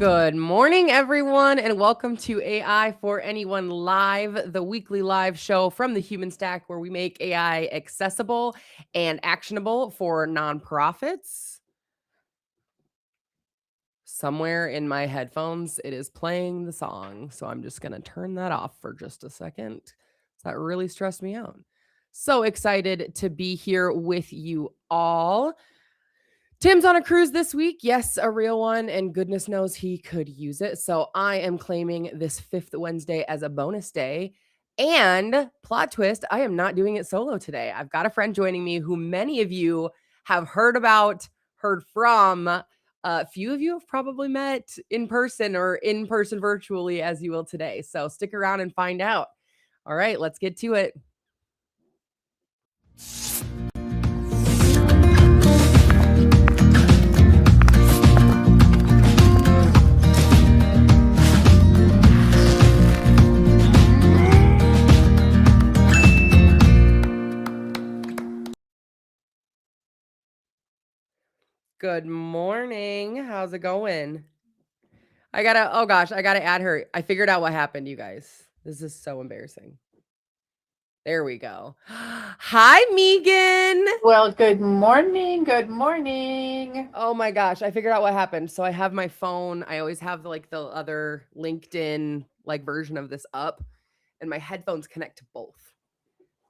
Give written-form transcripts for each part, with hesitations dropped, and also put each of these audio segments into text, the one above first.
Good morning, everyone, and welcome to AI for Anyone Live, the weekly live show from the Human Stack where we make AI accessible and actionable for nonprofits. Somewhere in my headphones, it is playing the song, so I'm just going to turn that off for just a second. That really stressed me out. So excited to be here with you all. Tim's on a cruise this week. Yes, a real one. And goodness knows he could use it. So I am claiming this fifth Wednesday as a bonus day. And plot twist, I am not doing it solo today. I've got a friend joining me who many of you have heard about, heard from. A few of you have probably met in person or in person virtually, as you will today. So stick around and find out. All right, let's get to it. Good morning. How's it going? I gotta add her. I figured out what happened, you guys. This is so embarrassing. There we go. Hi, Megan. Well, good morning. Good morning. Oh my gosh, I figured out what happened. So I have my phone. I always have the other LinkedIn version of this up, and my headphones connect to both.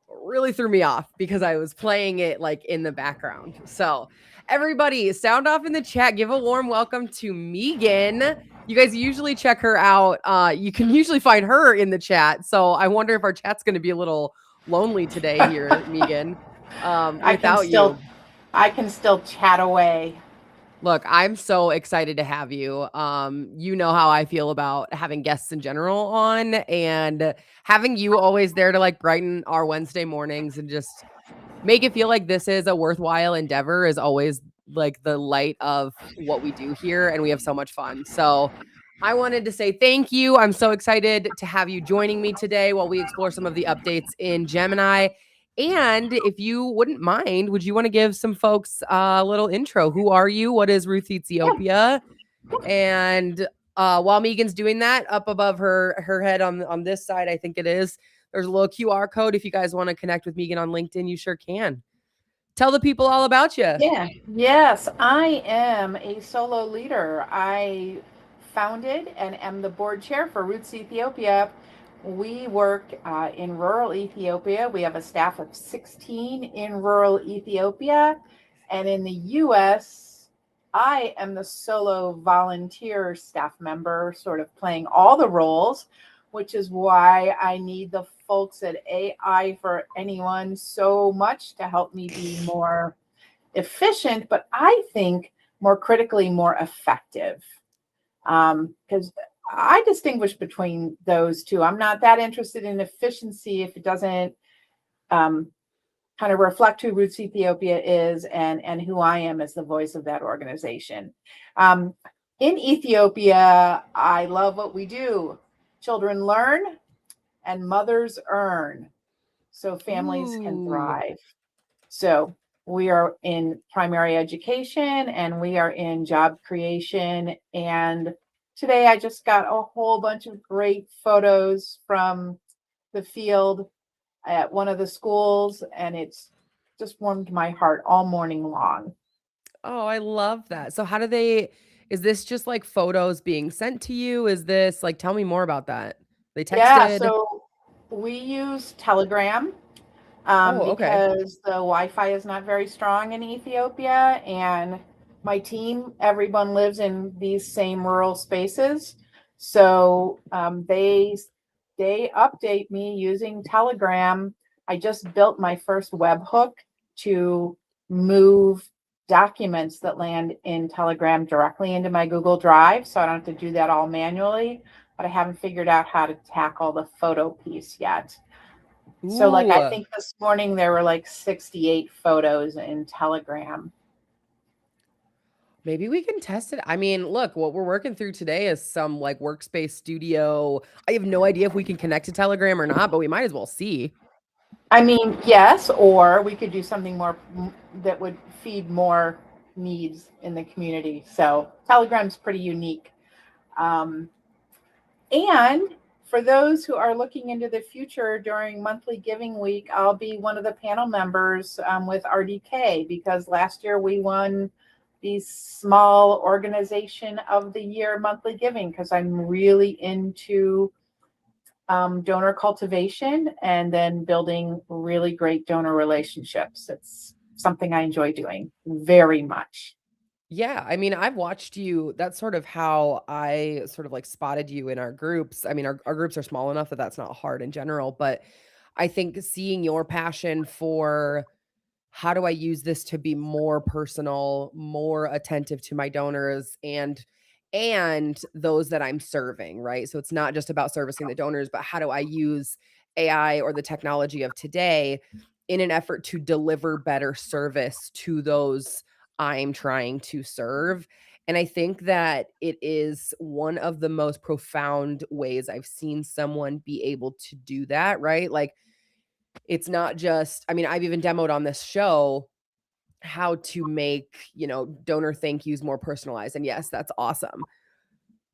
It really threw me off because I was playing it in the background. So everybody, sound off in the chat. Give a warm welcome to Megan. You guys usually check her out. You can usually find her in the chat. So I wonder if our chat's going to be a little lonely today here, Megan, without you. I can still chat away. Look, I'm so excited to have you. You know how I feel about having guests in general on, and having you always there to brighten our Wednesday mornings and just make it feel like this is a worthwhile endeavor is always the light of what we do here, and we have so much fun. So I wanted to say thank you. I'm so excited to have you joining me today while we explore some of the updates in Gemini. And if you wouldn't mind, would you want to give some folks a little intro? Who are you? What is Ruth Ethiopia? And while Megan's doing that, up above her head on this side, I think it is, there's a little QR code. If you guys want to connect with Megan on LinkedIn, you sure can. Tell the people all about you. Yeah. Yes, I am a solo leader. I founded and am the board chair for Roots Ethiopia. We work in rural Ethiopia. We have a staff of 16 in rural Ethiopia. And in the US, I am the solo volunteer staff member, sort of playing all the roles, which is why I need the folks at AI for Anyone so much to help me be more efficient, but I think more critically, more effective. Because I distinguish between those two. I'm not that interested in efficiency if it doesn't kind of reflect who Roots Ethiopia is and who I am as the voice of that organization. In Ethiopia, I love what we do. Children learn and mothers earn so families can thrive. So we are in primary education and we are in job creation. And today I just got a whole bunch of great photos from the field at one of the schools, and it's just warmed my heart all morning long. Oh, I love that. So is this just photos being sent to you? Is this tell me more about that. They texted? Yeah, so we use Telegram. Okay. Because the Wi-Fi is not very strong in Ethiopia, and my team, everyone lives in these same rural spaces. So they update me using Telegram. I just built my first webhook to move documents that land in Telegram directly into my Google Drive, so I don't have to do that all manually, but I haven't figured out how to tackle the photo piece yet. So I think this morning there were 68 photos in Telegram. Maybe we can test it. I mean, look, what we're working through today is some Workspace Studio. I have no idea if we can connect to Telegram or not, but we might as well see. I mean, yes, or we could do something more that would feed more needs in the community. So Telegram's pretty unique. Um, and for those who are looking into the future during monthly giving week, I'll be one of the panel members with RDK, because last year we won the small organization of the year monthly giving, because I'm really into donor cultivation and then building really great donor relationships. It's something I enjoy doing very much. Yeah, I mean, I've watched you. That's sort of how I sort of like spotted you in our groups. I mean, our groups are small enough that that's not hard in general, but I think seeing your passion for how do I use this to be more personal, more attentive to my donors and those that I'm serving, right? So it's not just about servicing the donors, but how do I use AI or the technology of today in an effort to deliver better service to those I'm trying to serve? And I think that it is one of the most profound ways I've seen someone be able to do that, right? Like it's not just, I mean, I've even demoed on this show how to make, donor thank yous more personalized. And yes, that's awesome.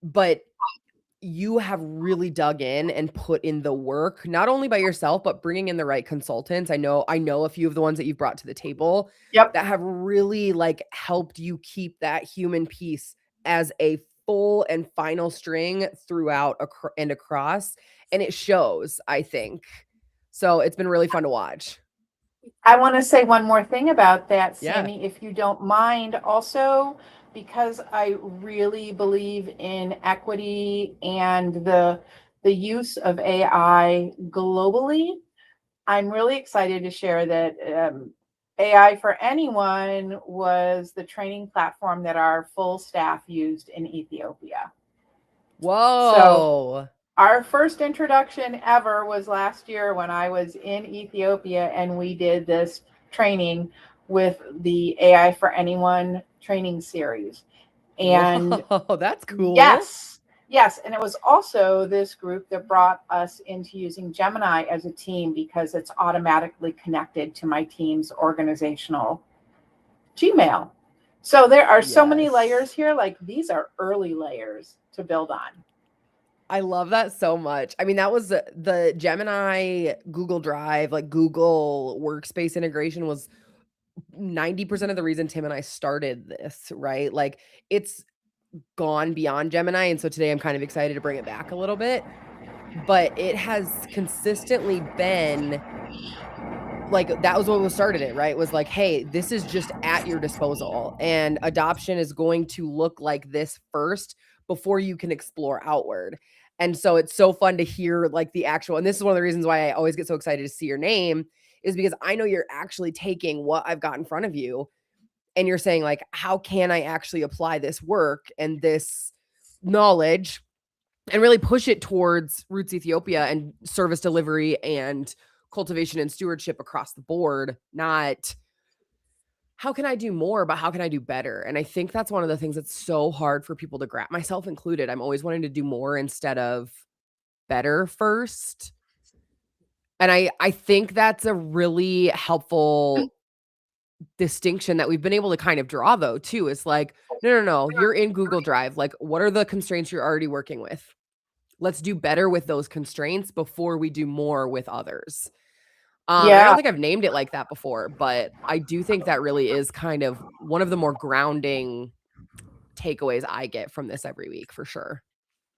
But you have really dug in and put in the work, not only by yourself, but bringing in the right consultants. I know a few of the ones that you've brought to the table Yep. that have really like helped you keep that human piece as a full and final string throughout and across. And it shows, I think. So it's been really fun to watch. I want to say one more thing about that, Yeah. Sammy, if you don't mind. Also, because I really believe in equity and the use of AI globally, I'm really excited to share that AI for Anyone was the training platform that our full staff used in Ethiopia. So Whoa. our first introduction ever was last year when I was in Ethiopia, and we did this training with the AI for Anyone training series. And Whoa, that's cool. yes, yes. And it was also this group that brought us into using Gemini as a team, because it's automatically connected to my team's organizational Gmail. So there are so many layers Yes. here. Like, these are early layers to build on. I love that so much. I mean, that was the Gemini Google Drive, like Google Workspace integration was 90% of the reason Tim and I started this, right? Like it's gone beyond Gemini. And so today I'm kind of excited to bring it back a little bit. But it has consistently been like that was what started it, right? It was like, hey, this is just at your disposal. And adoption is going to look like this first before you can explore outward. And so it's so fun to hear like the actual, and this is one of the reasons why I always get so excited to see your name, is because I know you're actually taking what I've got in front of you and you're saying, like, how can I actually apply this work and this knowledge and really push it towards Roots Ethiopia and service delivery and cultivation and stewardship across the board, not how can I do more, but how can I do better? And I think that's one of the things that's so hard for people to grasp, myself included. I'm always wanting to do more instead of better first. And I think that's a really helpful distinction that we've been able to kind of draw though too. Is like, no, you're in Google Drive. Like, what are the constraints you're already working with? Let's do better with those constraints before we do more with others. And I Yeah, don't think I've named it like that before, but I do think that really is kind of one of the more grounding takeaways I get from this every week for sure.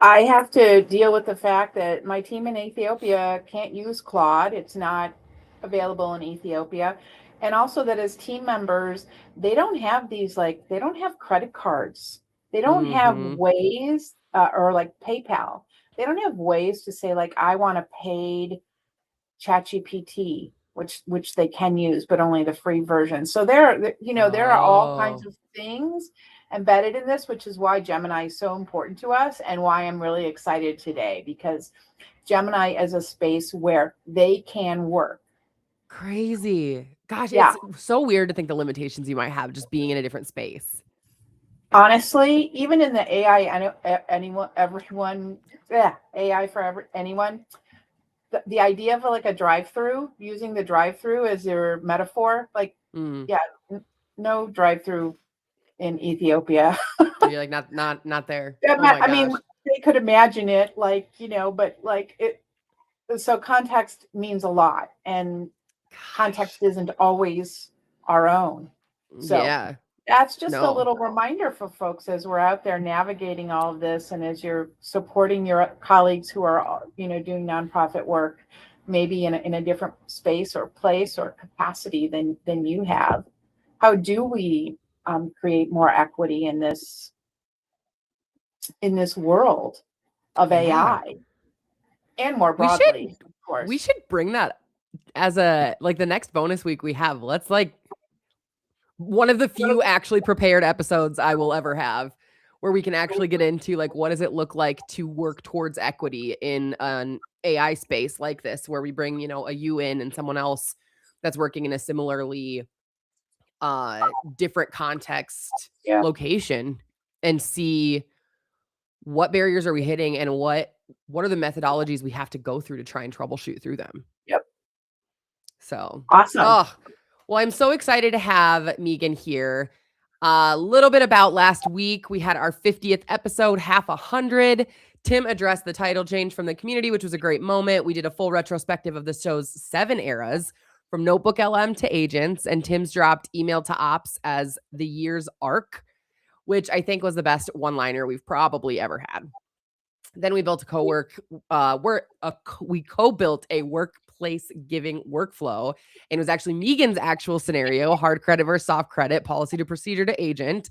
I have to deal with the fact that my team in Ethiopia can't use Claude. It's not available in Ethiopia. And also that as team members, they don't have these, like, they don't have credit cards. They don't have Mhm. ways, or like PayPal. They don't have ways to say, like, I want a paid ChatGPT, which they can use, but only the free version. So there are all kinds Oh, of things embedded in this, which is why Gemini is so important to us and why I'm really excited today, because Gemini is a space where they can work. crazy. Gosh, Yeah. it's so weird to think the limitations you might have just being in a different space. Honestly, even in the anyone, everyone, yeah, AI for anyone, the idea of like a drive-through, using the drive-through as your metaphor, like, Mm. yeah, no drive-through in Ethiopia. You're like not there. Yeah, Oh my I mean, gosh. they could imagine it, like, but like it. So context means a lot, and context isn't always our own. So Yeah. that's just a No. little reminder for folks as we're out there navigating all of this, and as you're supporting your colleagues who are, doing nonprofit work, maybe in a different space or place or capacity than you have. How do we create more equity in this world of Yeah. AI, and more We broadly, should of we course? should bring that as a like the next bonus week we have. Let's like one of the few actually prepared episodes I will ever have where we can actually get into like what does it look like to work towards equity in an AI space like this where we bring, a you in and someone else that's working in a similarly different context Yeah. location and see what barriers are we hitting and what are the methodologies we have to go through to try and troubleshoot through them. Yep. So, Awesome. oh, well, I'm so excited to have Megan here. A little bit about last week. We had our 50th episode, half 100. Tim addressed the title change from the community, which was a great moment. We did a full retrospective of the show's 7 eras from Notebook LM to Agents, and Tim's dropped Email to Ops as the year's arc, which I think was the best one-liner we've probably ever had. Then we built we co-built a workplace giving workflow, and it was actually Megan's actual scenario, hard credit versus soft credit, policy to procedure to agent.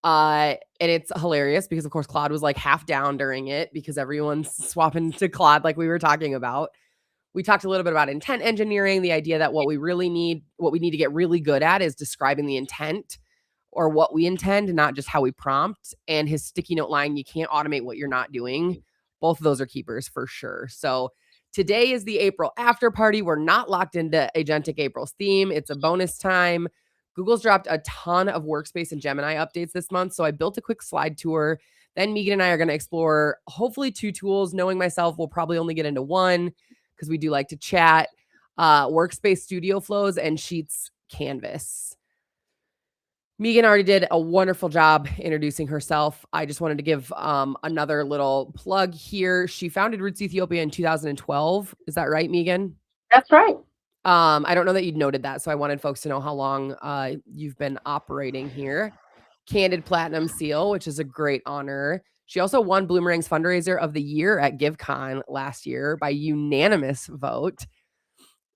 And it's hilarious because of course Claude was like half down during it because everyone's swapping to Claude like we were talking about. We talked a little bit about intent engineering, the idea that what we need to get really good at is describing the intent or what we intend, not just how we prompt. And his sticky note line, you can't automate what you're not doing. Both of those are keepers for sure. So today is the April after party. We're not locked into Agentic April's theme. It's a bonus time. Google's dropped a ton of Workspace and Gemini updates this month. So I built a quick slide tour. Then Megan and I are going to explore hopefully 2 tools. Knowing myself, we'll probably only get into one because we do like to chat. Workspace Studio Flows and Sheets Canvas. Megan already did a wonderful job introducing herself. I just wanted to give another little plug here. She founded Roots Ethiopia in 2012. Is that right, Megan? That's right. I don't know that you'd noted that, so I wanted folks to know how long you've been operating here. Candid Platinum Seal, which is a great honor. She also won Bloomerang's Fundraiser of the Year at GiveCon last year by unanimous vote.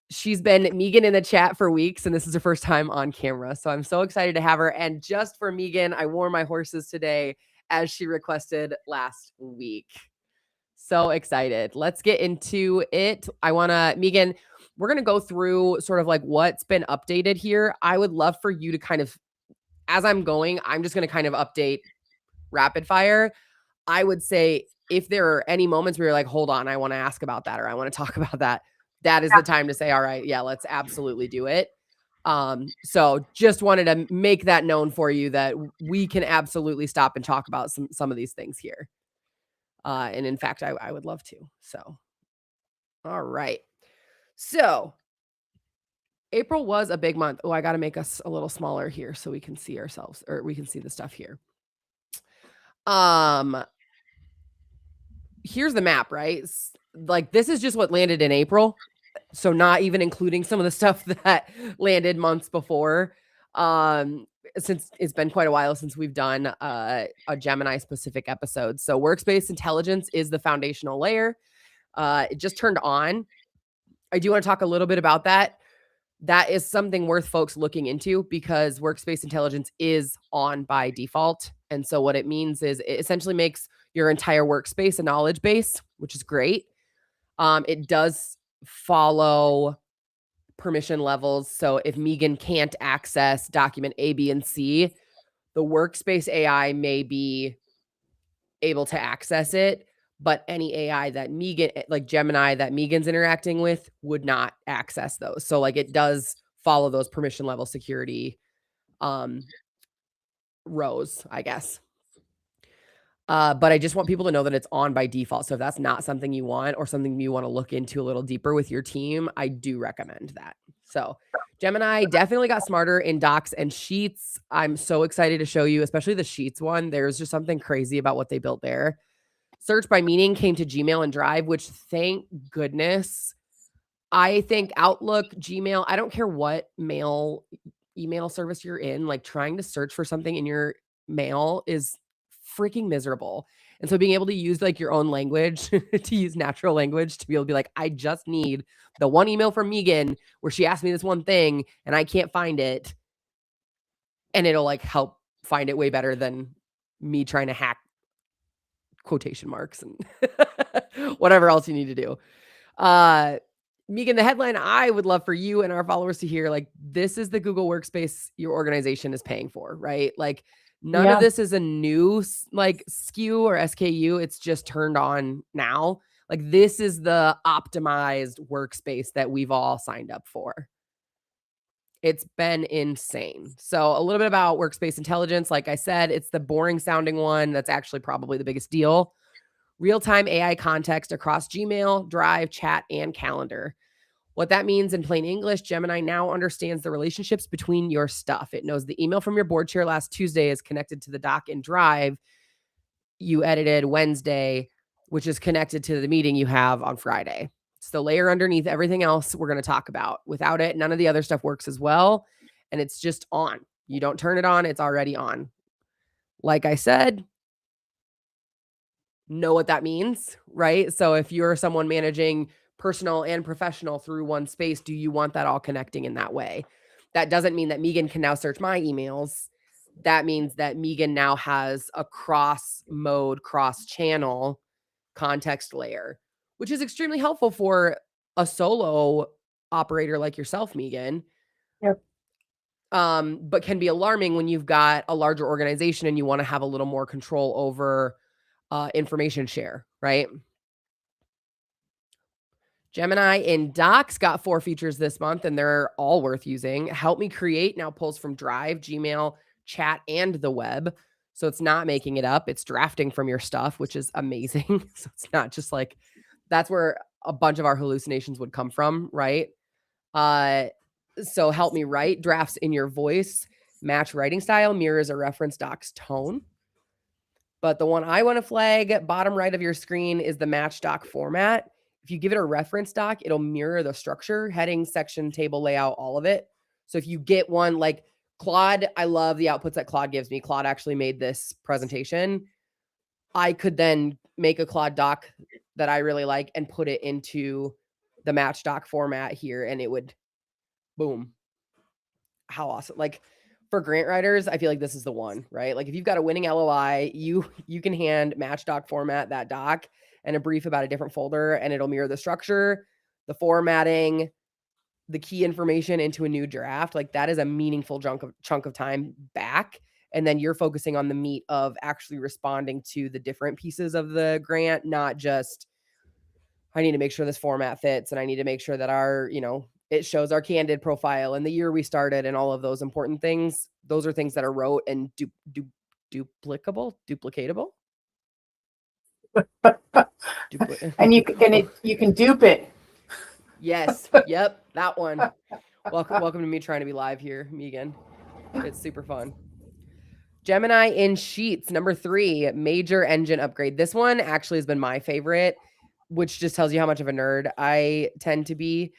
She's been Megan in the chat for weeks, and this is her first time on camera. So I'm so excited to have her. And just for Megan, I wore my horses today as she requested last week. So excited. Let's get into it. Megan, we're going to go through sort of like what's been updated here. I would love for you to kind of, as I'm going, I'm just going to kind of update rapid fire. I would say if there are any moments where you're like, hold on, I want to ask about that or I want to talk about that, that is the time to say, all right, yeah, let's absolutely do it. So just wanted to make that known for you that we can absolutely stop and talk about some of these things here. And in fact, I would love to. So, all right. So April was a big month. Oh, I got to make us a little smaller here so we can see ourselves or we can see the stuff here. Here's the map, right? Like this is just what landed in April. So not even including some of the stuff that landed months before. Since it's been quite a while since we've done a Gemini specific episode. So workspace intelligence is the foundational layer. It just turned on. I do want to talk a little bit about that. That is something worth folks looking into because workspace intelligence is on by default. And so what it means is it essentially makes your entire workspace a knowledge base, which is great. It does follow permission levels. So if Megan can't access document A, B, and C, the workspace AI may be able to access it, but any AI that Megan, like Gemini, that Megan's interacting with would not access those. So like it does follow those permission level security rows, I guess. But I just want people to know that it's on by default. So if that's not something you want or something you want to look into a little deeper with your team, I do recommend that. So Gemini definitely got smarter in docs and sheets. I'm so excited to show you, especially the sheets one. There's just something crazy about what they built there. search by meaning came to Gmail and Drive, which thank goodness. I think Outlook, Gmail, I don't care what email service you're in, like trying to search for something in your mail is freaking miserable. And so being able to use like your own language, to use natural language, to be able to be like, I just need the one email from Megan where she asked me this one thing and I can't find it. And it'll like help find it way better than me trying to hack quotation marks and whatever else you need to do. Megan, the headline I would love for you and our followers to hear, like, this is the Google Workspace your organization is paying for, right? Like, none of this is a new like SKU or SKU. It's just turned on now. Like, this is the optimized workspace that we've all signed up for. It's been insane. So a little bit about workspace intelligence. Like I said, it's the boring sounding one. That's actually probably the biggest deal. Real-time AI context across Gmail, Drive, chat, and calendar. What that means in plain English, Gemini now understands the relationships between your stuff. It knows the email from your board chair last Tuesday is connected to the doc in Drive you edited Wednesday, which is connected to the meeting you have on Friday. It's the layer underneath everything else we're going to talk about. Without it, none of the other stuff works as well. And it's just on. You don't turn it on, it's already on. Like I said, know what that means, right? So if you're someone managing personal and professional through one space, do you want that all connecting in that way? That doesn't mean that Megan can now search my emails. That means that Megan now has a cross mode, cross channel context layer, which is extremely helpful for a solo operator like yourself, Megan. Yep. But can be alarming when you've got a larger organization and you want to have a little more control over information share, right? Gemini in Docs got 4 features this month, and they're all worth using. Help Me Create now pulls from Drive, Gmail, chat, and the web. So it's not making it up. It's drafting from your stuff, which is amazing. So it's not just like, that's where a bunch of our hallucinations would come from, right? So Help Me Write drafts in your voice, match writing style, mirrors a reference doc's tone. But the one I want to flag, bottom right of your screen, is the match doc format. If you give it a reference doc, it'll mirror the structure, heading, section, table layout, all of it. So if you get one like Claude, I love the outputs that Claude gives me. Claude actually made this presentation. I could then make a Claude doc that I really like and put it into the match doc format here, and it would, boom. How awesome. Like, for grant writers, I feel like this is the one, right? Like if you've got a winning LOI, you can hand match doc format that doc and a brief about a different folder, and it'll mirror the structure, the formatting, the key information into a new draft. Like that is a meaningful chunk of time back. And then you're focusing on the meat of actually responding to the different pieces of the grant, not just, I need to make sure this format fits and I need to make sure that our, it shows our candid profile and the year we started and all of those important things. Those are things that are rote and duplicatable. And you can dupe it. Yes. Yep. That one. Welcome to me trying to be live here, Megan. It's super fun. Gemini in Sheets, number 3, major engine upgrade. This one actually has been my favorite, which just tells you how much of a nerd I tend to be.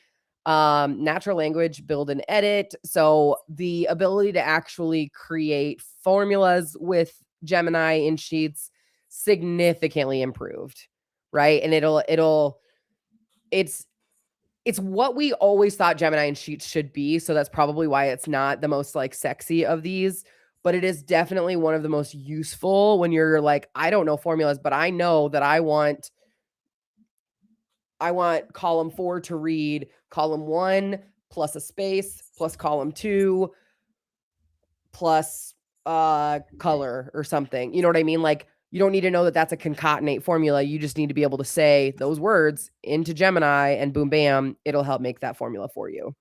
Natural language, build and edit. So the ability to actually create formulas with Gemini in Sheets significantly improved, right? And it's what we always thought Gemini in Sheets should be. So that's probably why it's not the most like sexy of these, but it is definitely one of the most useful when you're like, I don't know formulas, but I know that I want column 4 to read column 1 plus a space plus column 2 plus color or something. You know what I mean? Like you don't need to know that that's a concatenate formula. You just need to be able to say those words into Gemini and boom, bam, it'll help make that formula for you.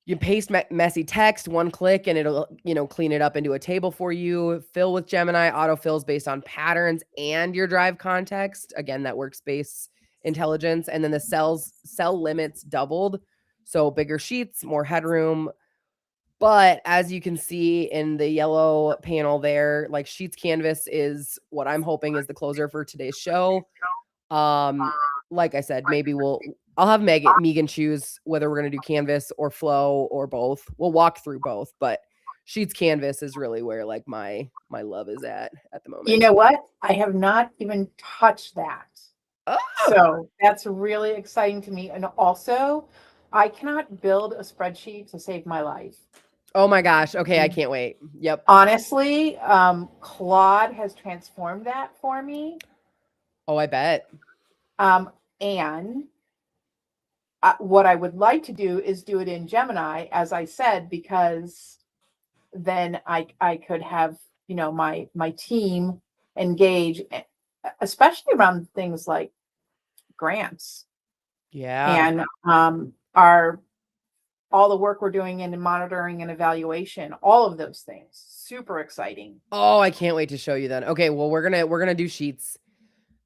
You paste messy text, one click, and it'll, clean it up into a table for you. Fill with Gemini, autofills based on patterns and your Drive context. Again, that workspace intelligence. And then the cell limits doubled. So bigger sheets, more headroom, But as you can see in the yellow panel there, like Sheets Canvas is what I'm hoping is the closer for today's show. Like I said, maybe I'll have Megan choose whether we're gonna do Canvas or Flow or both. We'll walk through both, but Sheets Canvas is really where like my love is at the moment. You know what? I have not even touched that. Oh! So that's really exciting to me. And also, I cannot build a spreadsheet to save my life. Oh my gosh. Okay, I can't wait. Yep. Honestly, Claude has transformed that for me. Oh, I bet. And what I would like to do is do it in Gemini, as I said, because then I could have, you know, my team engage, especially around things like grants. Yeah. And our all the work we're doing in monitoring and evaluation, all of those things. Super exciting. Oh, I can't wait to show you then. Okay, well we're gonna do Sheets.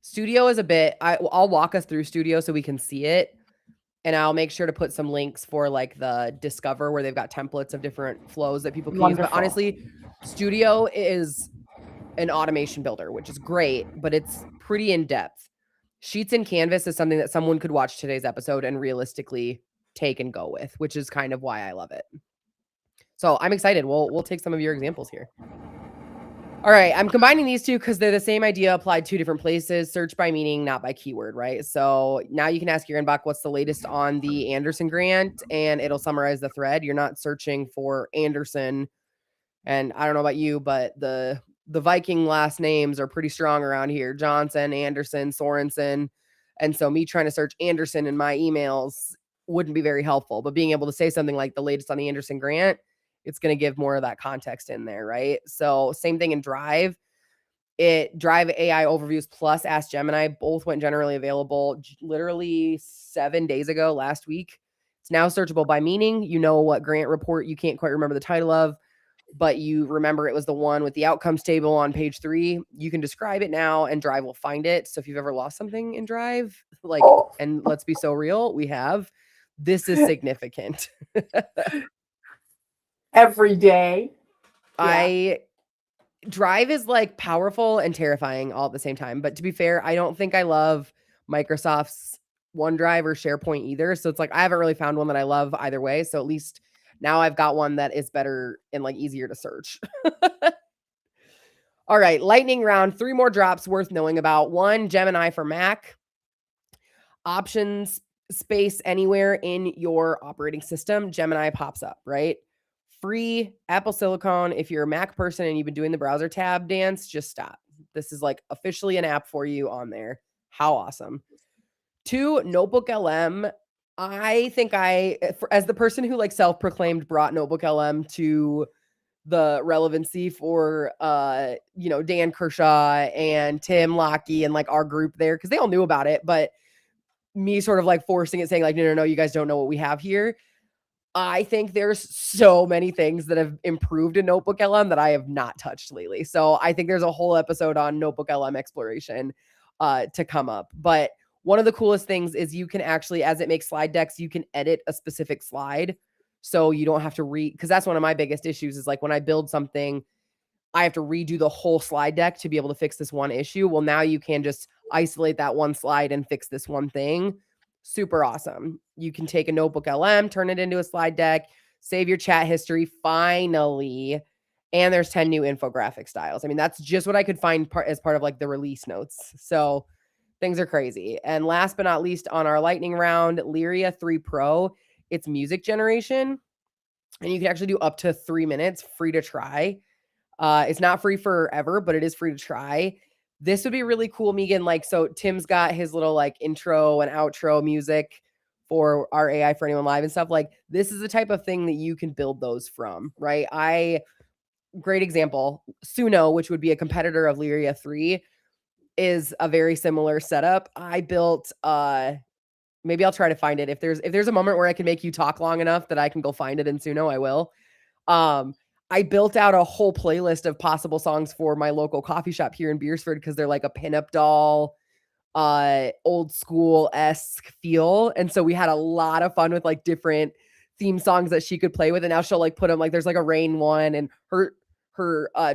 Studio is a bit. I'll walk us through Studio so we can see it, and I'll make sure to put some links for like the Discover where they've got templates of different flows that people can use. But honestly, Studio is an automation builder, which is great, but it's pretty in depth. Sheets and Canvas is something that someone could watch today's episode and realistically take and go with, which is kind of why I love it. So I'm excited. We'll take some of your examples here. All right, I'm combining these two because they're the same idea applied two different places. Search by meaning, not by keyword, right? So now you can ask your inbox what's the latest on the Anderson grant, and it'll summarize the thread. You're not searching for Anderson, and I don't know about you, but the Viking last names are pretty strong around here: Johnson, Anderson, Sorensen, and so me trying to search Anderson in my emails wouldn't be very helpful. But being able to say something like the latest on the Anderson grant, it's going to give more of that context in there, right? So same thing in Drive. Drive AI Overviews plus Ask Gemini both went generally available literally 7 days ago, last week. It's now searchable by meaning. You know what grant report you can't quite remember the title of, but you remember it was the one with the outcomes table on page 3. You can describe it now and Drive will find it. So if you've ever lost something in Drive, like, and let's be so real, we have, this is significant. Every day. Drive is like powerful and terrifying all at the same time. But to be fair, I don't think I love Microsoft's OneDrive or SharePoint either. So it's like I haven't really found one that I love either way. So at least now I've got one that is better and like easier to search. All right, lightning round. 3 more drops worth knowing about. 1, Gemini for Mac. Options space anywhere in your operating system, Gemini pops up, right? Free Apple Silicon. If you're a Mac person and you've been doing the browser tab dance, just stop. This is like officially an app for you on there. How awesome. 2, Notebook LM. I think as the person who like self-proclaimed brought Notebook LM to the relevancy for Dan Kershaw and Tim Lockie and like our group there, because they all knew about it, but me sort of like forcing it, saying like, no, you guys don't know what we have here. I think there's so many things that have improved in Notebook LM that I have not touched lately. So I think there's a whole episode on Notebook LM exploration to come up. But one of the coolest things is you can actually, as it makes slide decks, you can edit a specific slide. So you don't have to because that's one of my biggest issues is like when I build something, I have to redo the whole slide deck to be able to fix this one issue. Well, now you can just isolate that one slide and fix this one thing. Super awesome. You can take a Notebook LM, turn it into a slide deck, save your chat history finally. And there's 10 new infographic styles. I mean, that's just what I could find as part of like the release notes. So things are crazy. And last but not least on our lightning round, Lyria 3 Pro, it's music generation. And you can actually do up to 3 minutes, free to try. It's not free forever, but it is free to try. This would be really cool, Megan. Like, so Tim's got his little like intro and outro music for our AI4AnyoneLIVE and stuff. Like, this is the type of thing that you can build those from, right? Great example, Suno, which would be a competitor of Lyria 3, is a very similar setup. I built, maybe I'll try to find it. If there's a moment where I can make you talk long enough that I can go find it in Suno, I will. I built out a whole playlist of possible songs for my local coffee shop here in Beersford because they're like a pinup doll, old school-esque feel. And so we had a lot of fun with like different theme songs that she could play with, and now she'll like put them like there's like a rain one, and her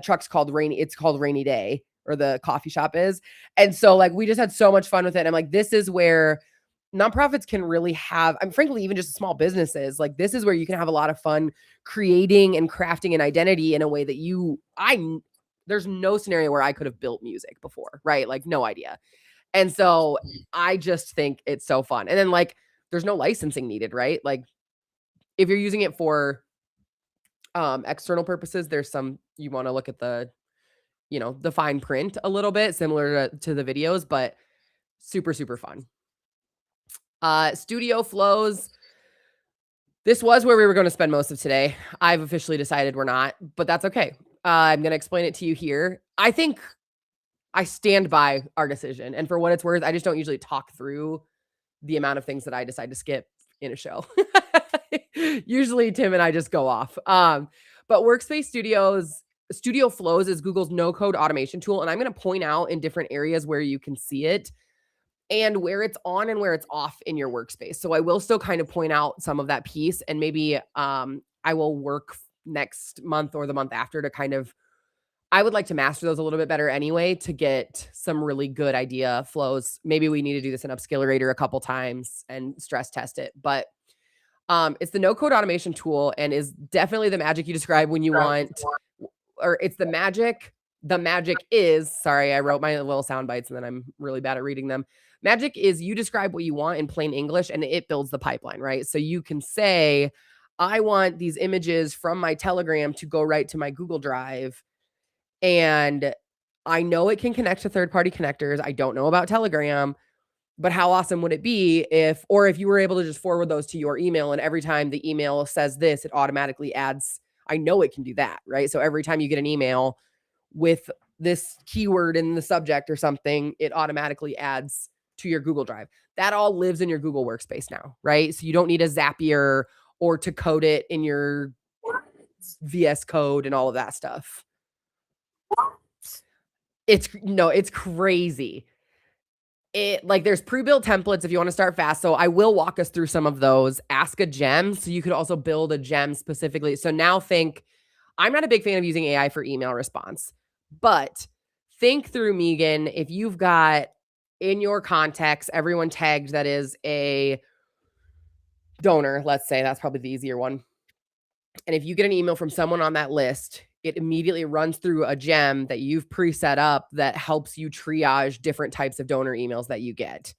truck's called Rainy. It's called Rainy Day, or the coffee shop is. And so like we just had so much fun with it. And I'm like, this is where nonprofits can really have, I'm frankly, even just small businesses, like this is where you can have a lot of fun creating and crafting an identity in a way that there's no scenario where I could have built music before, right? Like no idea. And so I just think it's so fun. And then like there's no licensing needed, right? Like if you're using it for external purposes, there's some, you want to look at the, the fine print a little bit similar to the videos, but super, super fun. Studio flows. This was where we were going to spend most of today. I've officially decided we're not, but that's okay. I'm going to explain it to you here. I think I stand by our decision. And for what it's worth, I just don't usually talk through the amount of things that I decide to skip in a show. Usually Tim and I just go off. But Workspace Studio Flows is Google's no-code automation tool. And I'm going to point out in different areas where you can see it and where it's on and where it's off in your workspace. So I will still kind of point out some of that piece, and maybe I will work next month or the month after to kind of, I would like to master those a little bit better anyway to get some really good idea flows. Maybe we need to do this in Upskillerator a couple times and stress test it. But it's the no-code automation tool and is definitely the magic you describe when you want, or it's the magic. The magic is, sorry, I wrote my little sound bites and then I'm really bad at reading them. Magic is you describe what you want in plain English and it builds the pipeline, right? So you can say, I want these images from my Telegram to go right to my Google Drive. And I know it can connect to third-party connectors. I don't know about Telegram, but how awesome would it be if you were able to just forward those to your email, and every time the email says this, it automatically adds, I know it can do that, right? So every time you get an email with this keyword in the subject or something, it automatically adds to your Google Drive. That all lives in your Google Workspace now, right? So you don't need a Zapier or to code it in your VS Code and all of that stuff. It's crazy. There's pre-built templates if you want to start fast. So I will walk us through some of those. Ask a gem. So you could also build a gem specifically. So now I'm not a big fan of using AI for email response, but think through, Megan, if you've got in your contacts, everyone tagged that is a donor, let's say, that's probably the easier one. And if you get an email from someone on that list, it immediately runs through a gem that you've preset up that helps you triage different types of donor emails that you get.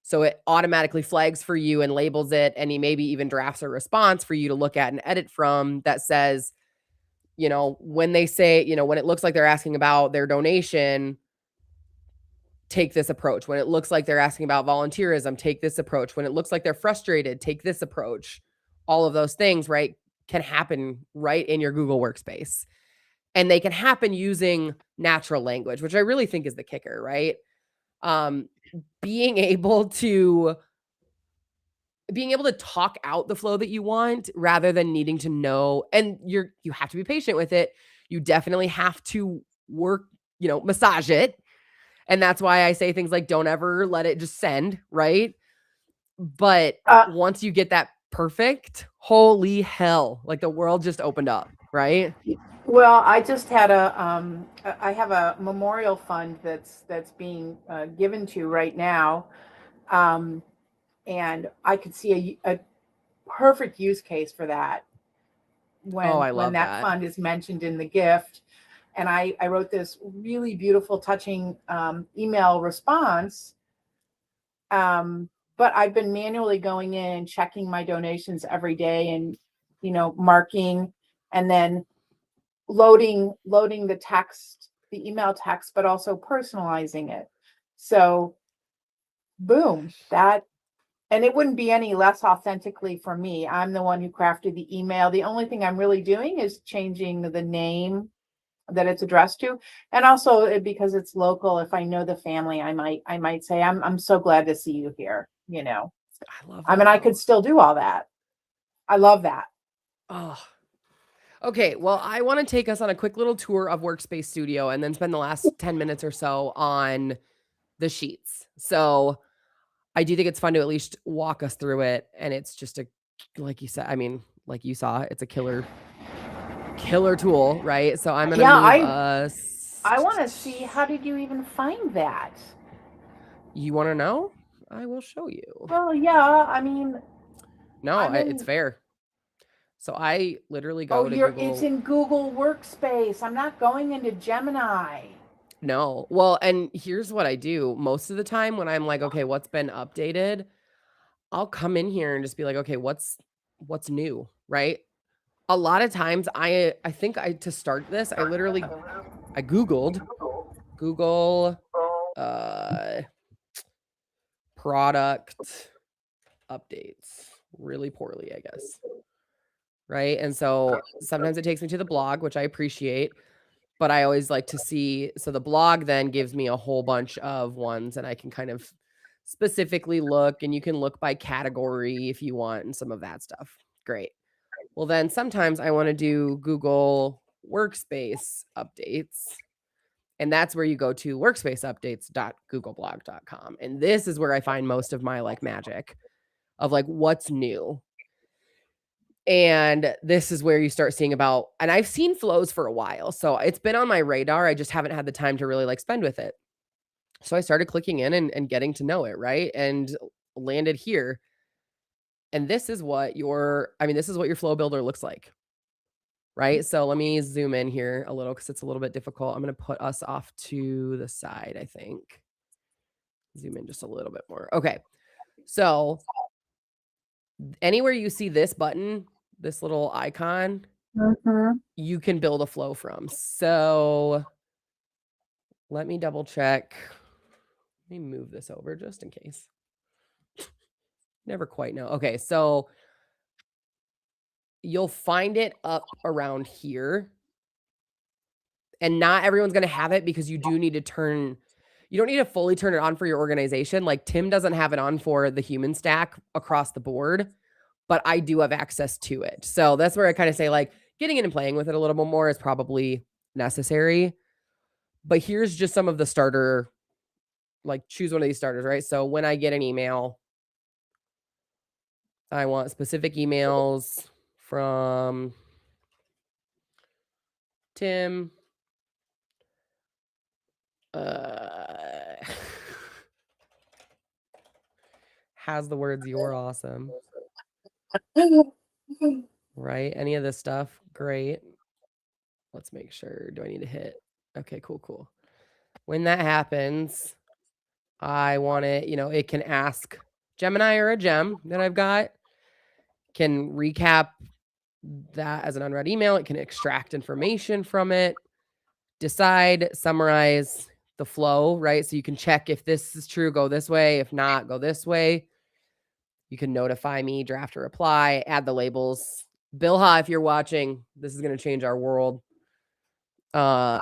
So it automatically flags for you and labels it. And he maybe even drafts a response for you to look at and edit from that says, when they say, when it looks like they're asking about their donation, take this approach. When it looks like they're asking about volunteerism, take this approach. When it looks like they're frustrated, take this approach. All of those things, right, can happen right in your Google Workspace. And they can happen using natural language, which I really think is the kicker, right? Being able to talk out the flow that you want rather than needing to know, and you have to be patient with it. You definitely have to work, massage it. And that's why I say things like, don't ever let it just send, right? But once you get that perfect, holy hell, like the world just opened up, right? Well, I just had I have a memorial fund that's being given to right now. And I could see a perfect use case for that when that fund is mentioned in the gift. And I wrote this really beautiful, touching email response. But I've been manually going in and checking my donations every day and, marking and then loading the text, the email text, but also personalizing it. So boom, and it wouldn't be any less authentically for me. I'm the one who crafted the email. The only thing I'm really doing is changing the name that it's addressed to. And also because it's local, if I know the family, I might say, I'm so glad to see you here. I love that. I mean, I could still do all that. I love that. Oh, okay. Well, I want to take us on a quick little tour of Workspace Studio and then spend the last 10 minutes or so on the sheets. So I do think it's fun to at least walk us through it. And it's just a like you said, I mean, like you saw, it's a killer tool, right? So I'm gonna Yeah, move us. I want to see, how did you even find that? You want to know? I will show you. Well, yeah, I mean, No, it's in. fair. So I literally Oh, go to it's Google. in Google Workspace. I'm not going into Gemini. No. Well, and here's what I do most of the time when I'm like, okay, what's been updated? I'll come in here and just be like, okay, what's new, right? A lot of times I think to start this, I Googled Google product updates really poorly, I guess. Right? And so sometimes it takes me to the blog, which I appreciate, but I always like to see, so the blog then gives me a whole bunch of ones and I can kind of specifically look, and you can look by category if you want and some of that stuff. Great. Well, then sometimes I want to do Google Workspace updates. And that's where you go to workspaceupdates.googleblog.com. And this is where I find most of my like magic of like what's new. And this is where you start seeing about, and I've seen flows for a while. So it's been on my radar. I just haven't had the time to really like spend with it. So I started clicking in and getting to know it, right? And landed here. And this is what your flow builder looks like. Right? So let me zoom in here a little because it's a little bit difficult. I'm going to put us off to the side, I think. Zoom in just a little bit more. Okay. So anywhere you see this button, this little icon, you can build a flow from. So let me double check. Let me move this over just in case. Never quite know. Okay. So you'll find it up around here. And not everyone's going to have it because you do need to you don't need to fully turn it on for your organization. Like Tim doesn't have it on for the human stack across the board, but I do have access to it. So that's where I kind of say like getting in and playing with it a little bit more is probably necessary. But here's just some of the starter, like choose one of these starters, right? So when I get an email, I want specific emails from Tim. Has the words "you're awesome." Right? Any of this stuff? Great. Let's make sure. Do I need to hit? Okay, cool. When that happens, I want it, it can ask Gemini or a gem that I've got, can recap that as an unread email. It can extract information from it, decide, summarize the flow, right? So you can check if this is true, go this way. If not, go this way. You can notify me, draft a reply, add the labels. Bilha, if you're watching, this is going to change our world. All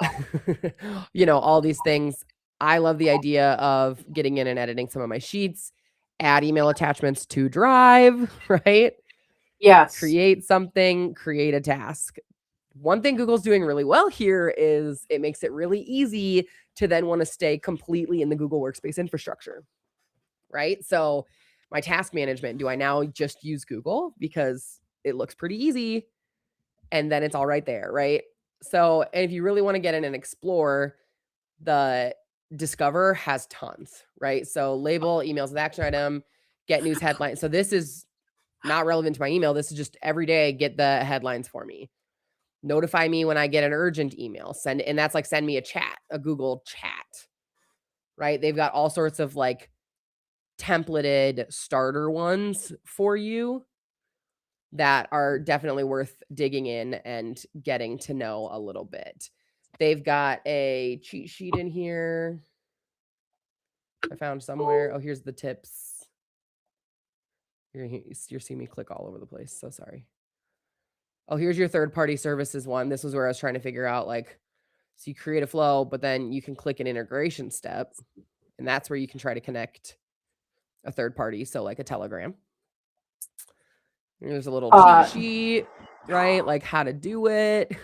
these things. I love the idea of getting in and editing some of my sheets, add email attachments to Drive, right? Yes. Create something, create a task. One thing Google's doing really well here is it makes it really easy to then want to stay completely in the Google Workspace infrastructure, right? So my task management, do I now just use Google because it looks pretty easy and then it's all right there, right? So, and if you really want to get in and explore, the Discover has tons, right? So label, emails with action item, get news headlines. So this is not relevant to my email. This is just every day, get the headlines for me. Notify me when I get an urgent email. And that's like send me a chat, a Google chat, right? They've got all sorts of like templated starter ones for you that are definitely worth digging in and getting to know a little bit. They've got a cheat sheet in here. I found somewhere. Oh, here's the tips. You're seeing me click all over the place. So sorry. Oh, here's your third-party services one. This was where I was trying to figure out like, so you create a flow, but then you can click an integration step, and that's where you can try to connect a third party. So like a Telegram. There's a little cheat sheet, right? Like how to do it.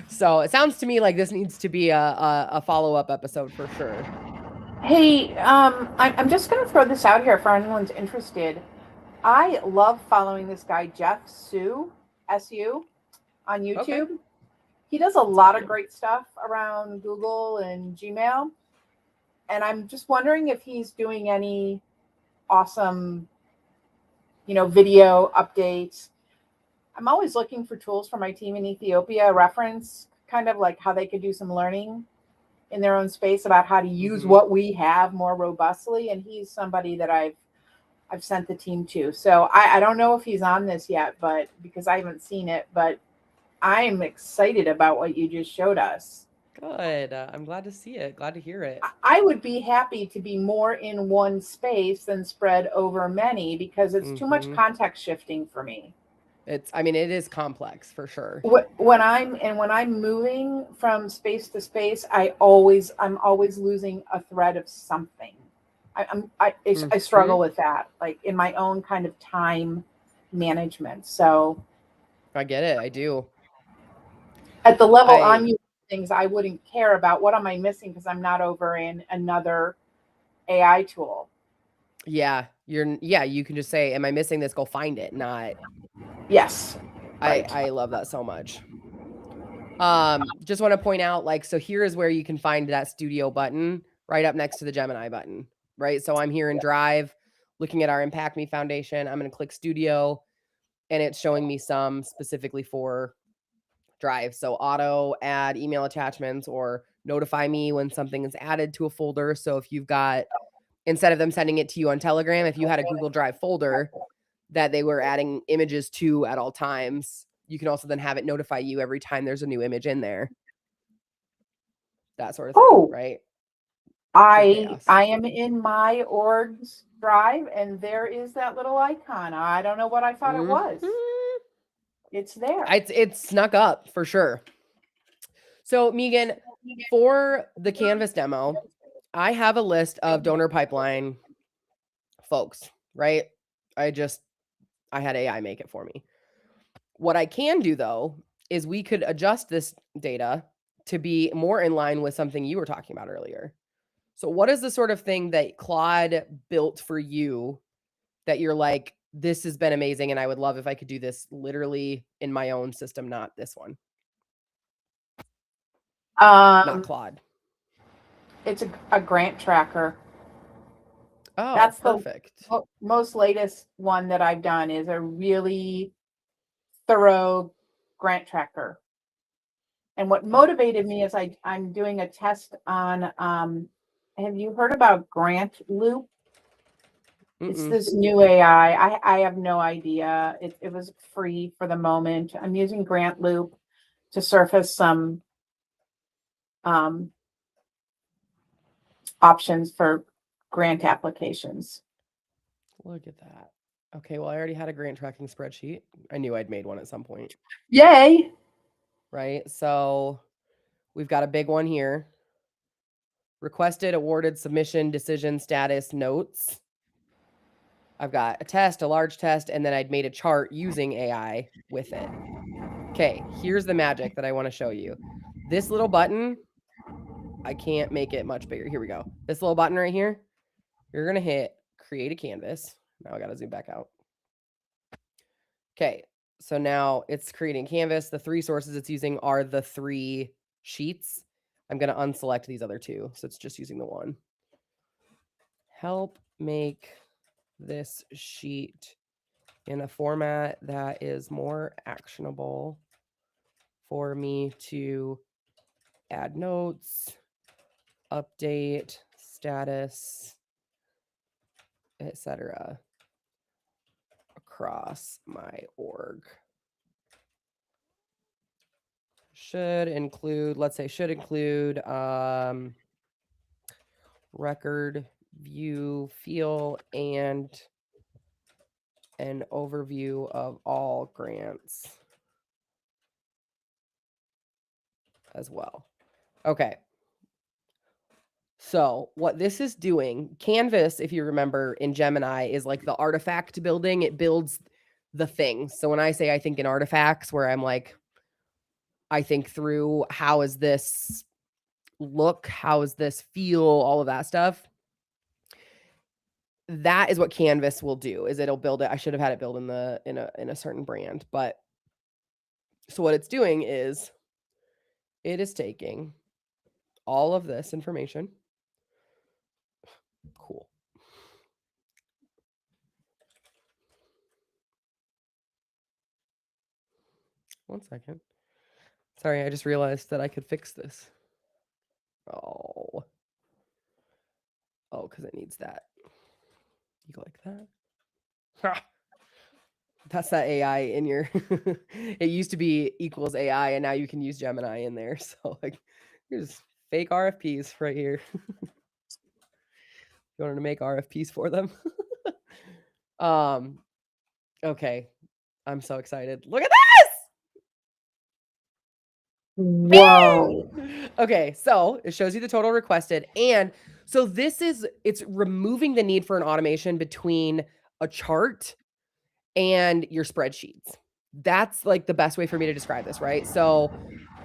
So it sounds to me like this needs to be a follow-up episode for sure. Hey, I'm just going to throw this out here for anyone's interested. I love following this guy, Jeff Su, SU, on YouTube. Okay. He does a lot of great stuff around Google and Gmail. And I'm just wondering if he's doing any awesome, video updates. I'm always looking for tools for my team in Ethiopia, reference kind of like how they could do some learning in their own space about how to use what we have more robustly. And he's somebody that I've sent the team to. So I don't know if he's on this yet, but because I haven't seen it, but I'm excited about what you just showed us. Good. I'm glad to see it. Glad to hear it. I would be happy to be more in one space than spread over many because it's too much context shifting for me. It is complex for sure. When I'm moving from space to space, I'm always losing a thread of something. I struggle with that, like in my own kind of time management. So I get it. I do. At the level I'm using things, I wouldn't care about what am I missing because I'm not over in another AI tool. Yeah, you can just say, "Am I missing this? Go find it." Not. Yes. Right. I love that so much. Just want to point out, so here is where you can find that studio button right up next to the Gemini button, right? So I'm here in Drive, looking at our Impact Me Foundation. I'm going to click Studio, and it's showing me some specifically for Drive. So auto add email attachments or notify me when something is added to a folder. So if you've got, instead of them sending it to you on Telegram, if you had a Google Drive folder that they were adding images to at all times, you can also then have it notify you every time there's a new image in there. That sort of thing, right? I am in my org's Drive, and there is that little icon. I don't know what I thought it was. It's there. It's snuck up for sure. So Megan, for the Canvas demo, I have a list of donor pipeline folks, right? I had AI make it for me. What I can do though is we could adjust this data to be more in line with something you were talking about earlier. So what is the sort of thing that Claude built for you that you're like, this has been amazing and I would love if I could do this literally in my own system, not this one? Not Claude. It's a grant tracker. Oh, that's perfect. The most latest one that I've done is a really thorough grant tracker. And what motivated me is I'm doing a test on, have you heard about Grant Loop? It's this new AI. I have no idea. It was free for the moment. I'm using Grant Loop to surface some options for grant applications. Look at that. Okay, well, I already had a grant tracking spreadsheet. I knew I'd made one at some point. Yay! Right, so we've got a big one here. Requested, awarded, submission, decision, status, notes. I've got a test, a large test, and then I'd made a chart using AI with it. Okay, here's the magic that I want to show you. This little button, I can't make it much bigger. Here we go. This little button right here, you're going to hit create a canvas. Now I got to zoom back out. Okay, so now it's creating canvas. The 3 sources it's using are the 3 sheets. I'm going to unselect these other 2, so it's just using the one. Help make this sheet in a format that is more actionable for me to add notes, update, status, etc. across my org. Should include record, view, feel, and an overview of all grants as well. Okay. So what this is doing, Canvas, if you remember in Gemini, is like the artifact building. It builds the things. So when I say I think in artifacts, where I'm like, I think through how is this look, how is this feel, all of that stuff. that is what Canvas will do, is it'll build it. I should have had it build in a certain brand, but so what it's doing is it is taking all of this information. Cool. One second. Sorry, I just realized that I could fix this. Oh, because it needs that. You go like that. That's that AI in your. It used to be equals AI, and now you can use Gemini in there. So like, here's fake RFPs right here. You wanted to make RFPs for them. Okay, I'm so excited. Look at this. Whoa. Okay, so it shows you the total requested. And so it's removing the need for an automation between a chart and your spreadsheets. That's like the best way for me to describe this, right? So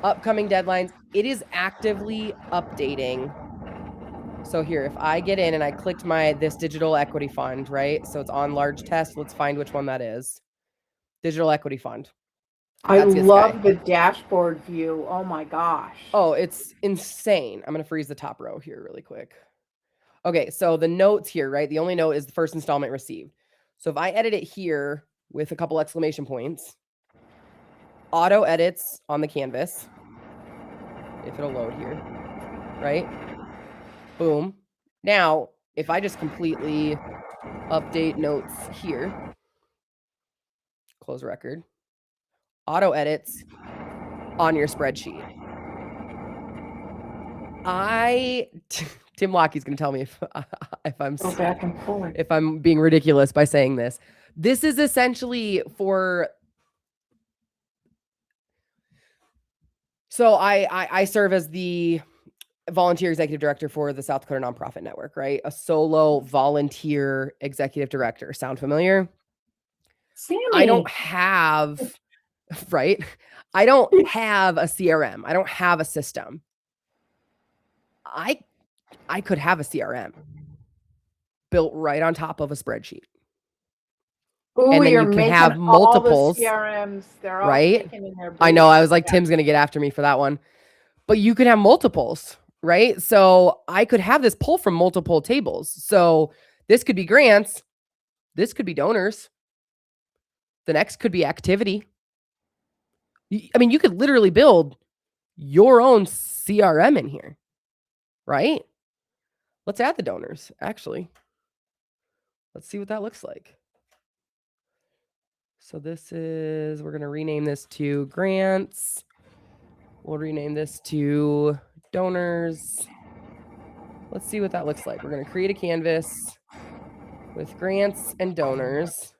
upcoming deadlines, it is actively updating. So here, if I get in and I clicked this digital equity fund, right? So it's on large test. Let's find which one that is. Digital equity fund. I love the dashboard view. Oh my gosh. Oh, it's insane. I'm going to freeze the top row here really quick. Okay, so the notes here, right? The only note is the first installment received. So if I edit it here with a couple exclamation points, auto edits on the canvas, if it'll load here, right? Boom. Now, if I just completely update notes here, close record, auto edits on your spreadsheet. Tim Lockie's going to tell me if I'm being ridiculous by saying this. This is essentially so I serve as the volunteer executive director for the South Dakota Nonprofit Network, right? A solo volunteer executive director. Sound familiar? Sami. I don't have, right? I don't have a CRM. I don't have a system. I could have a CRM built right on top of a spreadsheet. Ooh, and then you're you can making have multiples. All the CRMs, they're all right? sticking in their I know. I was like, boots. Tim's going to get after me for that one. But you could have multiples, right? So I could have this pull from multiple tables. So this could be grants. This could be donors. The next could be activity. I mean, you could literally build your own CRM in here, right? Let's add the donors, actually. Let's see what that looks like. So we're going to rename this to grants. We'll rename this to donors. Let's see what that looks like. We're going to create a canvas with grants and donors.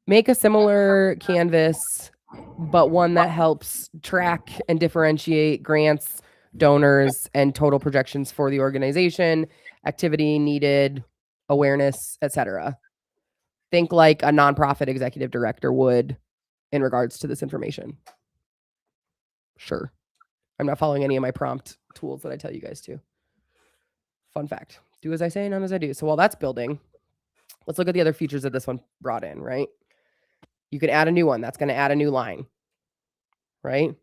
Make a similar canvas, but one that helps track and differentiate grants, donors, and total projections for the organization, activity needed, awareness, etc. Think like a nonprofit executive director would in regards to this information. Sure. I'm not following any of my prompt tools that I tell you guys to. Fun fact. Do as I say, not as I do. So while that's building, let's look at the other features that this one brought in, right? You can add a new one. That's going to add a new line, right?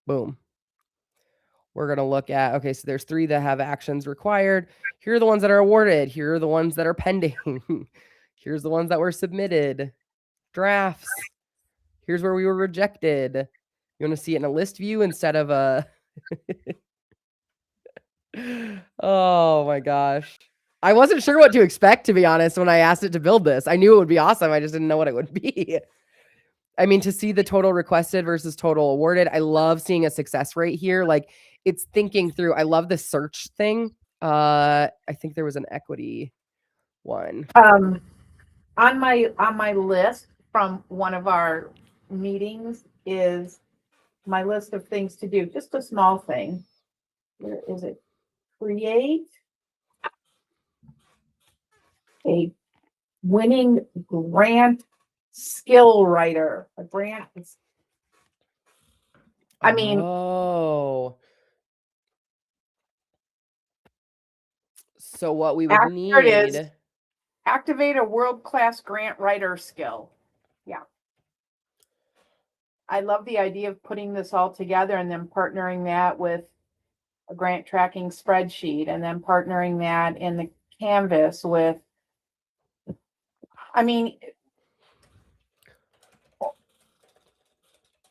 Boom. We're going to look at, okay, so there's 3 that have actions required. Here are the ones that are awarded. Here are the ones that are pending. Here's the ones that were submitted. Drafts. Here's where we were rejected. You want to see it in a list view instead of a... Oh my gosh. I wasn't sure what to expect, to be honest, when I asked it to build this. I knew it would be awesome. I just didn't know what it would be. I mean, to see the total requested versus total awarded, I love seeing a success rate here. Like, it's thinking through. I love the search thing. I think there was an equity one. On my list from one of our meetings is my list of things to do. Just a small thing. Where is it? Create a winning grant skill writer. A grant is, I mean, oh. So what we would Here it is. need, Activate a world-class grant writer skill. Yeah. I love the idea of putting this all together and then partnering that with a grant tracking spreadsheet and then partnering that in the Canvas with, I mean,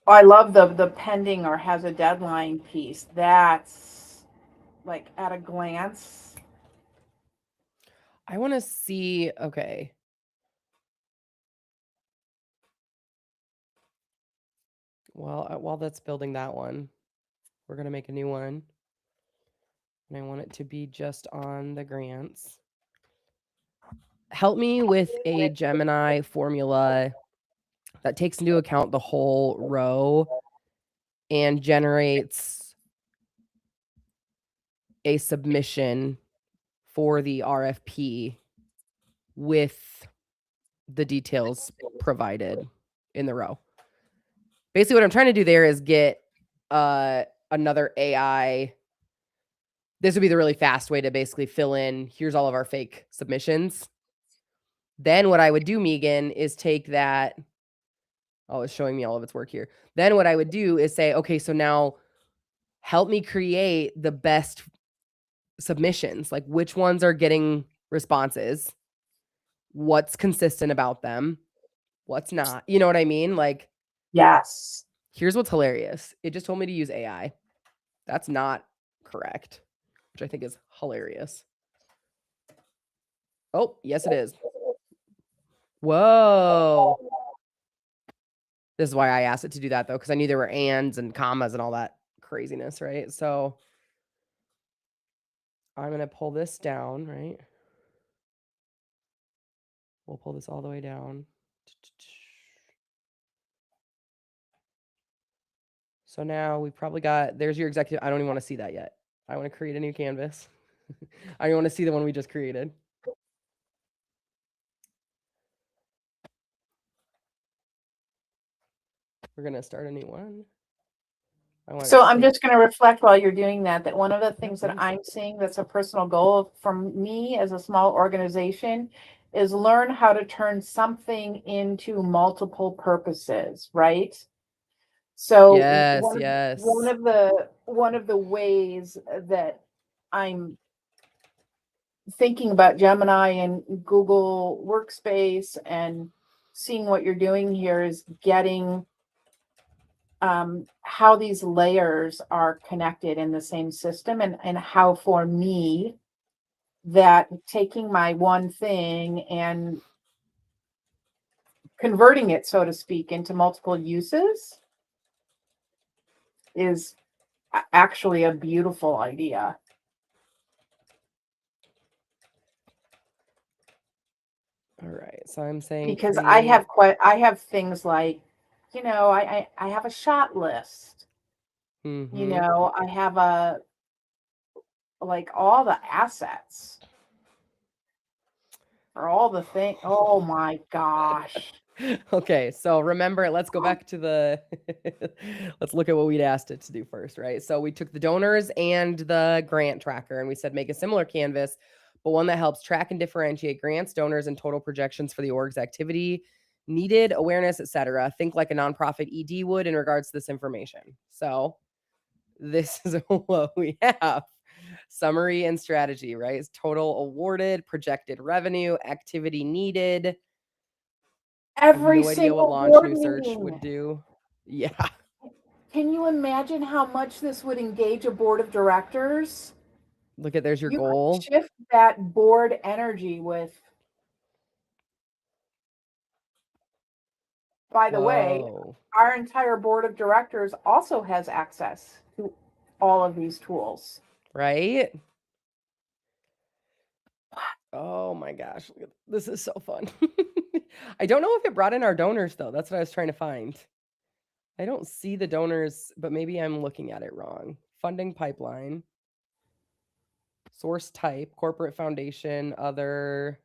I love the pending or has a deadline piece. That's like at a glance. I want to see, okay. Well, while that's building that one, we're going to make a new one. And I want it to be just on the grants. Help me with a Gemini formula that takes into account the whole row and generates a submission for the RFP with the details provided in the row. Basically, what I'm trying to do there is get another AI. This would be the really fast way to basically fill in, here's all of our fake submissions. Then what I would do, Megan, is take that. Oh, it's showing me all of its work here. Then what I would do is say, okay, so now help me create the best submissions. Like which ones are getting responses? What's consistent about them? What's not? You know what I mean? Like, Yes. here's what's hilarious. It just told me to use AI. That's not correct, which I think is hilarious. Oh, yes, it is. Whoa. This is why I asked it to do that, though, because I knew there were ands and commas and all that craziness, right? So I'm going to pull this down, right? We'll pull this all the way down. So now we probably got, there's your executive. I don't even want to see that yet. I want to create a new canvas. I want to see the one we just created. We're going to start a new one. So I'm just going to reflect while you're doing that one of the things that I'm seeing that's a personal goal from me as a small organization is learn how to turn something into multiple purposes, right? So one of the ways that I'm thinking about Gemini and Google Workspace and seeing what you're doing here is getting how these layers are connected in the same system and how for me that taking my one thing and converting it, so to speak, into multiple uses is actually a beautiful idea. All right, so I'm saying because I have things like, I have a shot list. Mm-hmm. I have like all the assets for all the things. Oh my gosh. Okay, so remember, let's go back to the, let's look at what we'd asked it to do first, right? So we took the donors and the grant tracker and we said, make a similar canvas, but one that helps track and differentiate grants, donors, and total projections for the org's activity, needed awareness, etc. Think like a nonprofit ED would in regards to this information. So this is what we have. Summary and strategy, right? It's total awarded, projected revenue, activity needed. Every no idea what launch new search would do. Yeah. Can you imagine how much this would engage a board of directors? Look at, there's your goal. Shift that board energy with. By the way, our entire board of directors also has access to all of these tools. Right? Oh my gosh. This is so fun. I don't know if it brought in our donors, though. That's what I was trying to find. I don't see the donors, but maybe I'm looking at it wrong. Funding pipeline. Source type, corporate foundation, other.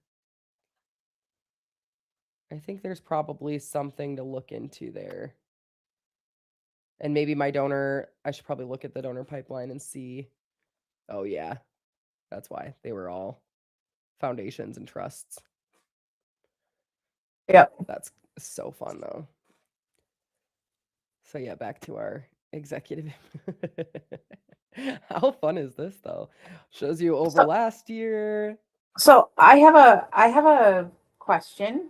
I think there's probably something to look into there. And maybe my donor, I should probably look at the donor pipeline and see. Oh, yeah. That's why they were all foundations and trusts. Yep. That's so fun though. So yeah, back to our executive. How fun is this though? Shows you over last year. So I have a question.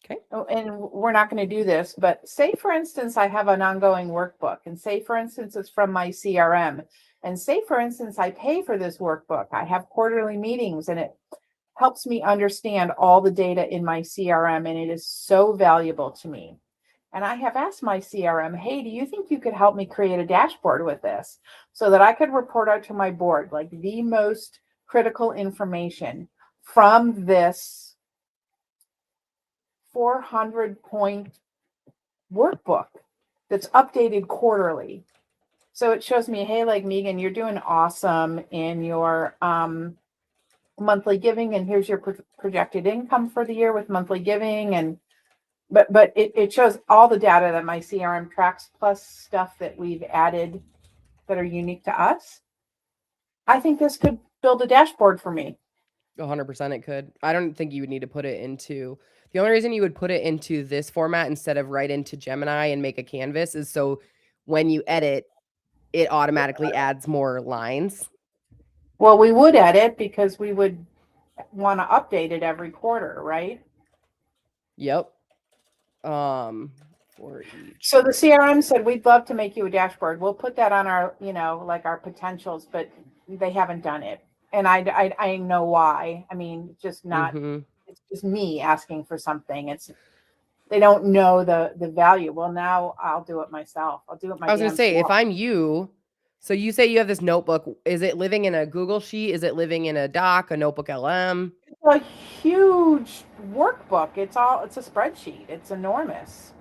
Okay. Oh, and we're not going to do this, but say for instance, I have an ongoing workbook, and say for instance, it's from my CRM, and say for instance, I pay for this workbook. I have quarterly meetings, and it helps me understand all the data in my CRM, and it is so valuable to me. And I have asked my CRM, hey, do you think you could help me create a dashboard with this so that I could report out to my board like the most critical information from this 400-point workbook that's updated quarterly? So it shows me, hey, like Megan, you're doing awesome in your monthly giving, and here's your projected income for the year with monthly giving. And but it shows all the data that my CRM tracks, plus stuff that we've added that are unique to us. I think this could build a dashboard for me. 100% it could. I don't think you would need to put it into, the only reason you would put it into this format instead of right into Gemini and make a canvas is so when you edit, it automatically adds more lines. Well, we would edit because we would want to update it every quarter, right? Yep. For each. So the CRM said, we'd love to make you a dashboard. We'll put that on our, like our potentials, but they haven't done it. And I know why. I mean, just not, it's just me asking for something. They don't know the value. Well, now I'll do it myself. I'll do it myself. I was going to say, if I'm you, so you say you have this notebook, is it living in a Google sheet? Is it living in a doc, a notebook LM? It's a huge workbook. It's a spreadsheet. It's enormous.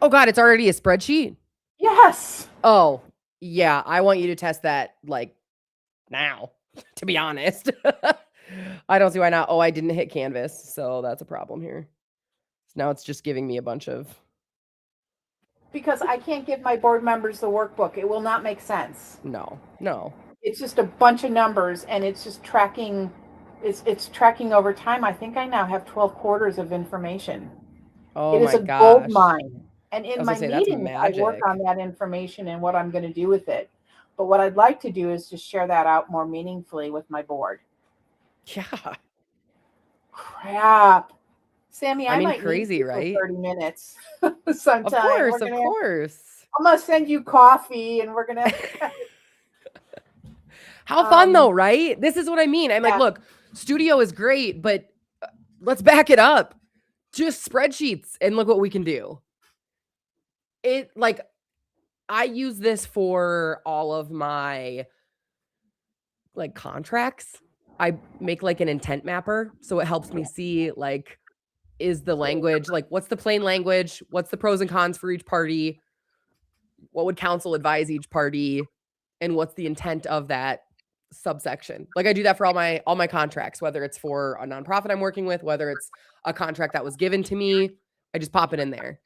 Oh God, it's already a spreadsheet? Yes. Oh, yeah. I want you to test that like now, to be honest. I don't see why not. Oh, I didn't hit Canvas, so that's a problem here. So now it's just giving me a bunch of... Because I can't give my board members the workbook. It will not make sense. No. It's just a bunch of numbers, and it's just tracking. It's tracking over time. I think I now have 12 quarters of information. Oh, it is a gosh. gold mine. And in my say, meetings, I work on that information and what I'm going to do with it. But what I'd like to do is just share that out more meaningfully with my board. Yeah. Crap. Sammy, I might crazy, need you right? for 30 minutes sometime. Of course. I'm going to send you coffee, and we're going to... How fun though, right? This is what I mean. I'm like, look, studio is great, but let's back it up. Just spreadsheets and look what we can do. I use this for all of my like contracts. I make like an intent mapper. So it helps me see like, is the language, like what's the plain language? What's the pros and cons for each party? What would counsel advise each party? And what's the intent of that subsection? Like I do that for all my contracts, whether it's for a nonprofit I'm working with, whether it's a contract that was given to me, I just pop it in there.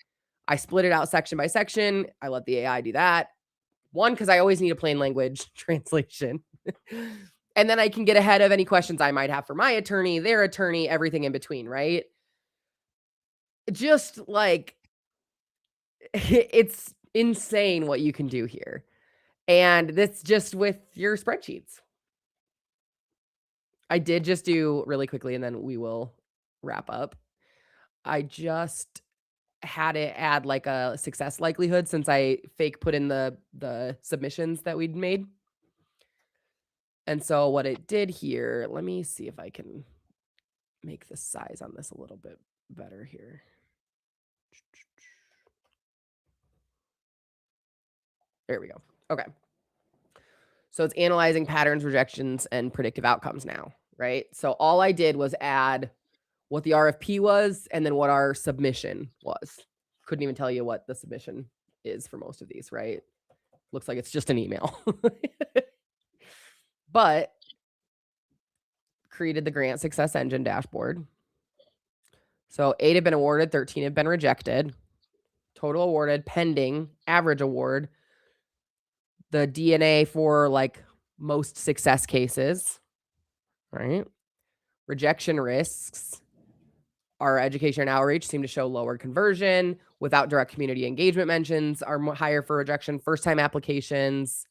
I split it out section by section. I let the AI do that. One, because I always need a plain language translation. And then I can get ahead of any questions I might have for my attorney, their attorney, everything in between, right? Just like, it's insane what you can do here. And this just with your spreadsheets. I did just do really quickly, and then we will wrap up. I just had it add like a success likelihood since I fake put in the submissions that we'd made. And so what it did here, let me see if I can make the size on this a little bit better here. There we go. Okay. So it's analyzing patterns, rejections, and predictive outcomes now, right? So all I did was add what the RFP was and then what our submission was. Couldn't even tell you what the submission is for most of these, right? Looks like it's just an email. But created the grant success engine dashboard. So 8 have been awarded, 13 have been rejected. Total awarded, pending, average award. The DNA for like most success cases. right? Rejection risks. Our education and outreach seem to show lower conversion. Without direct community engagement mentions are higher for rejection. First-time applications,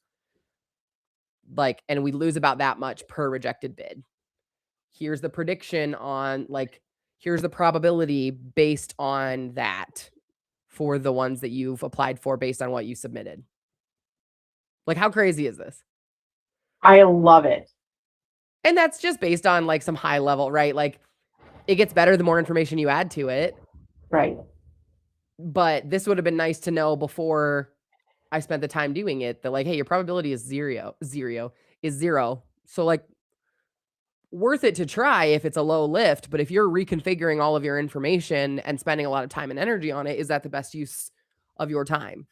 like, and we lose about that much per rejected bid. Here's the prediction on, like, here's the probability based on that for the ones that you've applied for based on what you submitted. Like, how crazy is this? I love it. And that's just based on like some high level, right? Like, it gets better the more information you add to it. Right. But this would have been nice to know before I spent the time doing it, that like, hey, your probability is zero. So like, worth it to try if it's a low lift, but if you're reconfiguring all of your information and spending a lot of time and energy on it, is that the best use of your time?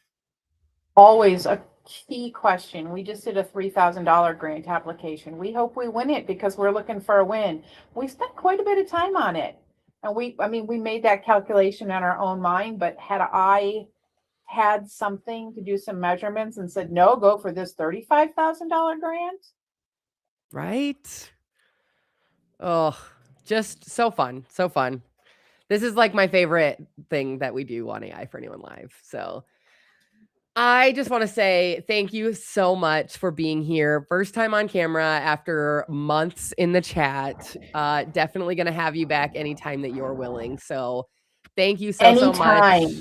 Always a key question. We just did a $3,000 grant application. We hope we win it because we're looking for a win. We spent quite a bit of time on it. And we made that calculation in our own mind, but had I had something to do some measurements and said, no, go for this $35,000 grant. Right? Oh, just so fun. So fun. This is like my favorite thing that we do on AI for Anyone Live. So I just want to say thank you so much for being here. First time on camera after months in the chat. Definitely going to have you back anytime that you're willing. So thank you so much.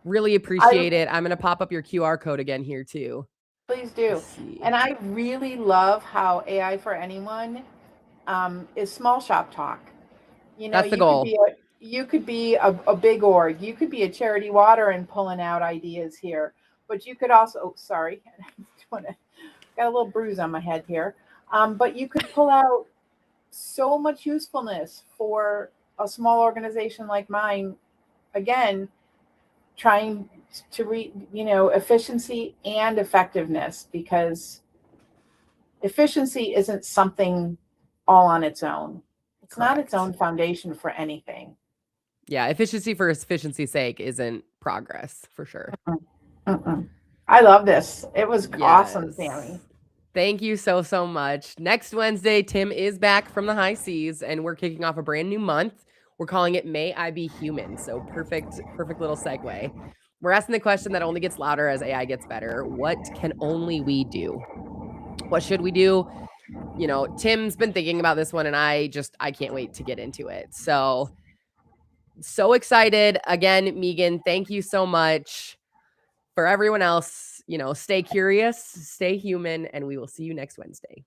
Really appreciate it. I'm going to pop up your QR code again here too. Please do. And I really love how AI for Anyone is small shop talk. You know, that's the goal. You could be a big org. You could be a Charity Water and pulling out ideas here. But you could also, oh, sorry, got a little bruise on my head here. But you could pull out so much usefulness for a small organization like mine. Again, trying to efficiency and effectiveness, because efficiency isn't something all on its own. It's not its own foundation for anything. Yeah, efficiency for efficiency's sake isn't progress, for sure. I love this. It was awesome, Sami. Thank you so much. Next Wednesday, Tim is back from the high seas, and we're kicking off a brand new month. We're calling it May I Be Human. So perfect little segue. We're asking the question that only gets louder as AI gets better. What can only we do? What should we do? You know, Tim's been thinking about this one, and I can't wait to get into it. So excited. Again, Megan, thank you so much. For everyone else, you know, stay curious, stay human, and we will see you next Wednesday.